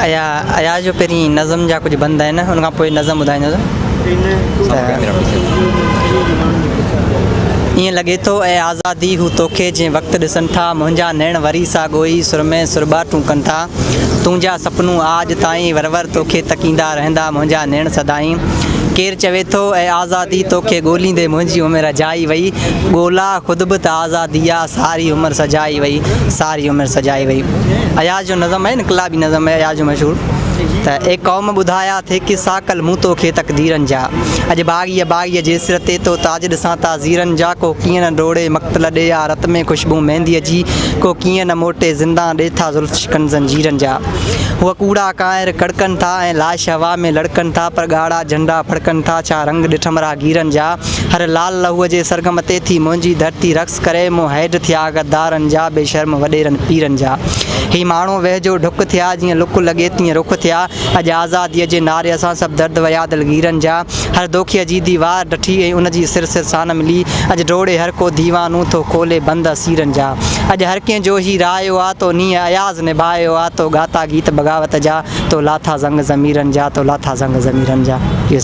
अयाज जो पहिरीं नज़म जा कुझु बंद आहिनि, हुन खां पोइ नज़म ॿुधाईंदुसि। ईअं लॻे थो ऐं आज़ादी हू तोखे जंहिं वक़्तु ॾिसनि था, मुंहिंजा नैण वरी सां ॻोई सुर में सुरॿाटूं कनि था। तुंहिंजा सपनूं आज ताईं वर तोखे तकींदा रहंदा, मुंहिंजा नैण सदाईं। केरु चवे थो ऐं आज़ादी तोखे ॻोल्हींदे मुंहिंजी उमिरि जाई वई, ॻोल्हा ख़ुदि बि त आज़ादी आहे, सारी उमिरि सजाई वई, सारी उमिरि सजाई वई। अयाज जो नज़म आहे, इनकलाबी नज़म आहे अयाज जो मशहूरु। त ए क़ौम ॿुधाया थे कि साकल मूं तोखे तक़दीरनि जा, अॼु बाग़ीअ जे सिर ते तो ताज ॾिसां था ज़ीरनि जा। को कीअं न डोड़े मक़्तल ॾे या रत में ख़ुशबू मेहंदीअ जी, को कीअं न मोटे ज़िंदा ॾे था ज़ुल्फ़ शिकन ज़ंजीरनि जा। हूअ कूड़ा कायर कड़कनि था ऐं लाश हवा में लड़कनि था, पर ॻाढ़ा झंडा फड़कनि था, छा रंग ॾिठमि रागीरनि जा। हर लाल लहूअ जे सरगम ते थी मुंहिंजी धरती रक़्स करे, मूं हैड थिया गद्दारनि जा, बेशर्म वॾेरनि पीरनि जा। ही माण्हू वेझो ढुक थिया, जीअं लुक लॻे तीअं रुख थिया, अॼु आज़ादीअ जे नारे असां सभु दर्द वया दिलगीरनि जा। हर दोखीअ जी दीवार ॾठी ऐं उनजी सिर सान मिली, अॼु डोड़े हर को दीवानूं थो खोले बंदि असीरनि जा। अॼु हर कंहिंजो ही रायो आहे, तो नीअं अयाज़ निभायो आहे, तो गाता गीत बग़ावत जा, तो लाथा ज़ंग ज़मीरनि जा, तो लाथा ज़ंग ज़मीरनि जा। इहो